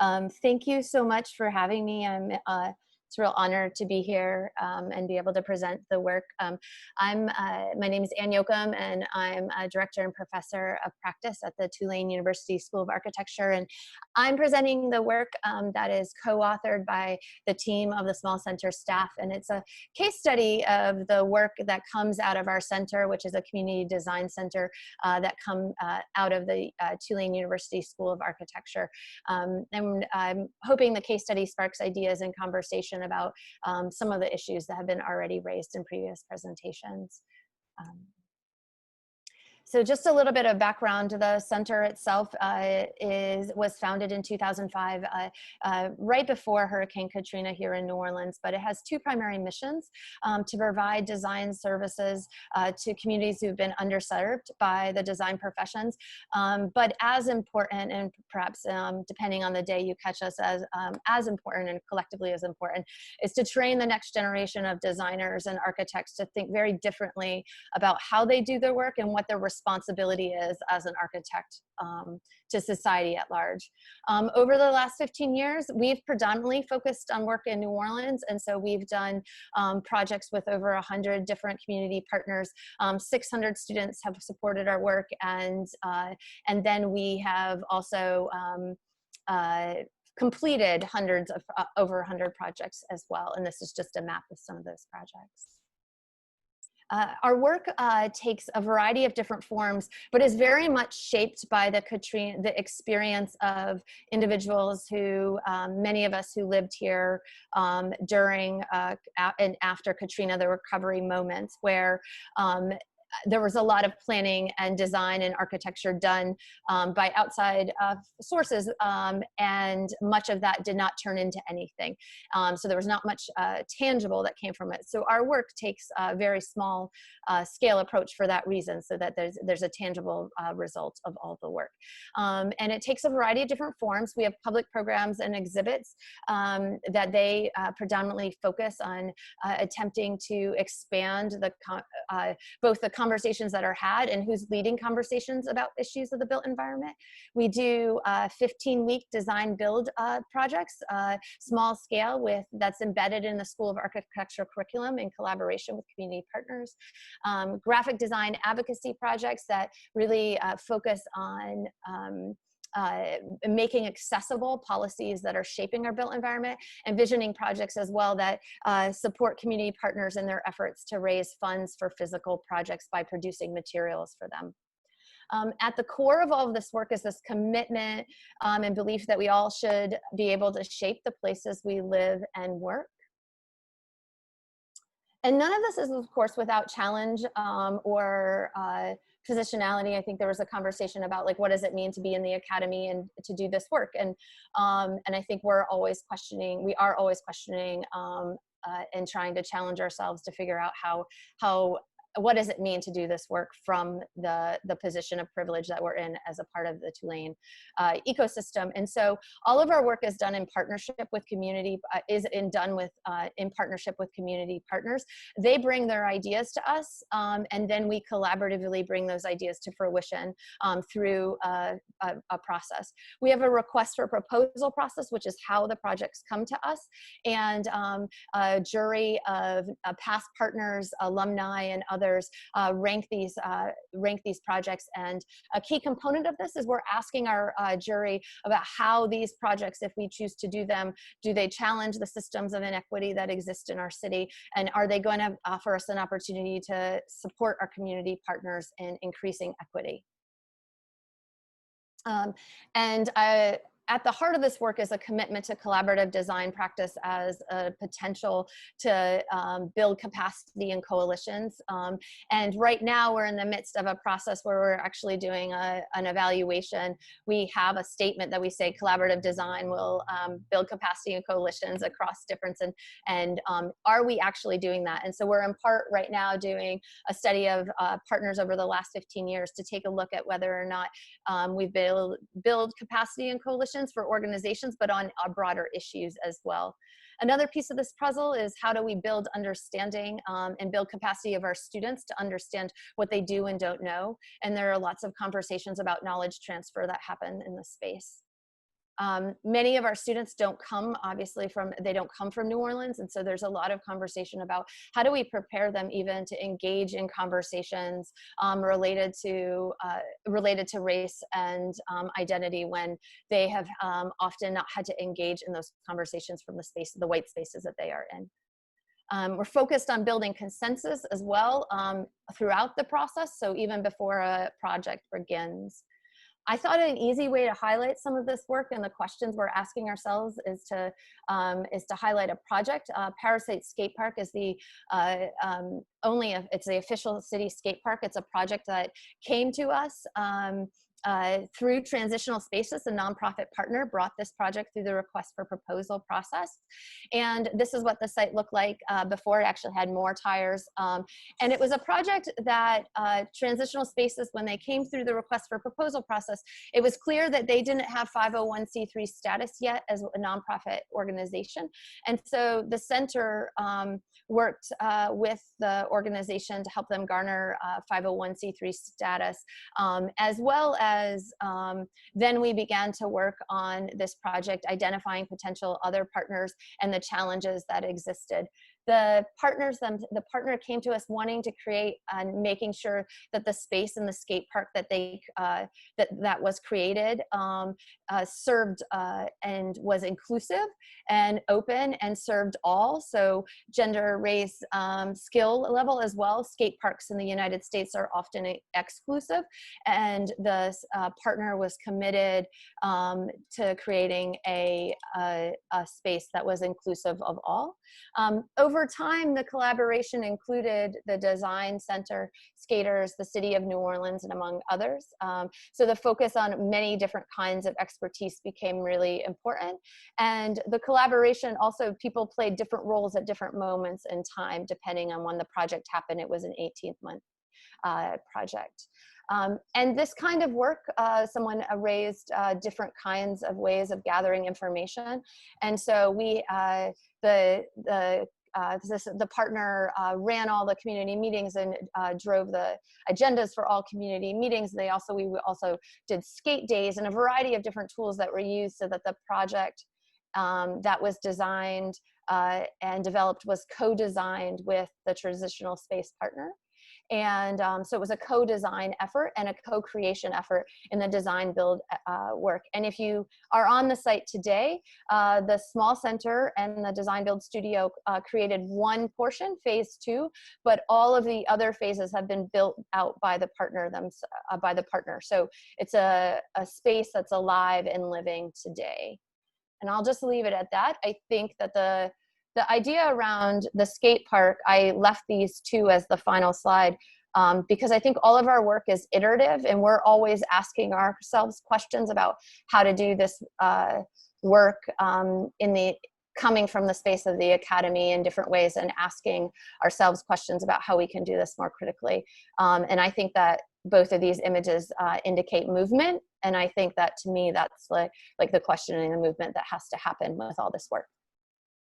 Thank you so much for having me. It's a real honor to be here and be able to present the work. My name is Ann YOACHIM, and I'm a director and professor of practice at the Tulane University School of Architecture. And I'm presenting the work that is co-authored by the team of the Small Center staff. And it's a case study of the work that comes out of our center, which is a community design center that come out of the Tulane University School of Architecture. And I'm hoping the case study sparks ideas and conversation about some of the issues that have been already raised in previous presentations. So just a little bit of background. The center itself was founded in 2005, right before Hurricane Katrina here in New Orleans, but it has two primary missions: to provide design services to communities who've been underserved by the design professions, but as important, and perhaps depending on the day you catch us, as important and collectively as important, is to train the next generation of designers and architects to think very differently about how they do their work and what their responsibility is as an architect to society at large. Over the last 15 years, we've predominantly focused on work in New Orleans, and so we've done projects with over 100 different community partners. 600 students have supported our work, and then we have also completed hundreds of over 100 projects as well, and this is just a map of some of those projects. Our work takes a variety of different forms, but is very much shaped by the experience of individuals who, many of us who lived here during and after Katrina, the recovery moments, where there was a lot of planning and design and architecture done by outside sources, and much of that did not turn into anything. So there was not much tangible that came from it. So our work takes a very small scale approach for that reason, so that there's a tangible result of all the work. And it takes a variety of different forms. We have public programs and exhibits that they predominantly focus on attempting to expand both the conversations that are had and who's leading conversations about issues of the built environment. We do 15-week design build projects, small scale, that's embedded in the School of Architecture curriculum in collaboration with community partners. Graphic design advocacy projects that really focus on making accessible policies that are shaping our built environment, and visioning projects as well that support community partners in their efforts to raise funds for physical projects by producing materials for them. At the core of all of this work is this commitment and belief that we all should be able to shape the places we live and work. And none of this is, of course, without challenge or positionality. I think there was a conversation about, like, what does it mean to be in the academy and to do this work? And I think we are always questioning and trying to challenge ourselves to figure out what does it mean to do this work from the position of privilege that we're in as a part of the Tulane ecosystem. And so all of our work is done in partnership with community, in partnership with community partners. They bring their ideas to us, and then we collaboratively bring those ideas to fruition through a process. We have a request for proposal process, which is how the projects come to us, and a jury of past partners, alumni, and others rank these projects. And a key component of this is we're asking our jury about how these projects, if we choose to do them, do they challenge the systems of inequity that exist in our city, and are they going to offer us an opportunity to support our community partners in increasing equity? At the heart of this work is a commitment to collaborative design practice as a potential to build capacity in coalitions. And right now we're in the midst of a process where we're actually doing an evaluation. We have a statement that we say collaborative design will build capacity in coalitions across difference, and are we actually doing that? And so we're in part right now doing a study of partners over the last 15 years to take a look at whether or not we've build capacity in coalitions for organizations, but on broader issues as well. Another piece of this puzzle is how do we build understanding and build capacity of our students to understand what they do and don't know. And there are lots of conversations about knowledge transfer that happen in this space. Many of our students don't come, obviously, they don't come from New Orleans, and so there's a lot of conversation about how do we prepare them even to engage in conversations related to race and identity when they have often not had to engage in those conversations from the white spaces that they are in. We're focused on building consensus as well throughout the process, so even before a project begins. I thought an easy way to highlight some of this work and the questions we're asking ourselves is to highlight a project. Parasite Skate Park is it's the official city skate park. It's a project that came to us through Transitional Spaces. A nonprofit partner brought this project through the request for proposal process. And this is what the site looked like before it actually had more tires. And it was a project that Transitional Spaces, when they came through the request for proposal process, it was clear that they didn't have 501c3 status yet as a nonprofit organization. And so the center worked with the organization to help them garner 501c3 status, as well as then we began to work on this project, identifying potential other partners and the challenges that existed. The partner came to us wanting to create and making sure that the space in the skate park that that was created served and was inclusive and open and served all. So gender, race, skill level as well. Skate parks in the United States are often exclusive, and the partner was committed to creating a space that was inclusive of all. Over time, the collaboration included the Design Center, skaters, the City of New Orleans, and among others. So the focus on many different kinds of expertise became really important. And the collaboration also, people played different roles at different moments in time, depending on when the project happened. It was an 18-month project. And this kind of work, someone raised different kinds of ways of gathering information. And so we, the partner ran all the community meetings and drove the agendas for all community meetings. We also did skate days and a variety of different tools that were used so that the project that was designed and developed was co-designed with the transitional space partner. And so it was a co-design effort and a co-creation effort in the design build work. And if you are on the site today, the small center and the design build studio created one portion, phase 2, but all of the other phases have been built out by the partner So it's a space that's alive and living today. And I'll just leave it at that. I think that the idea around the skate park, I left these two as the final slide because I think all of our work is iterative and we're always asking ourselves questions about how to do this work coming from the space of the academy in different ways and asking ourselves questions about how we can do this more critically. And I think that both of these images indicate movement. And I think that to me, that's like the questioning and the movement that has to happen with all this work.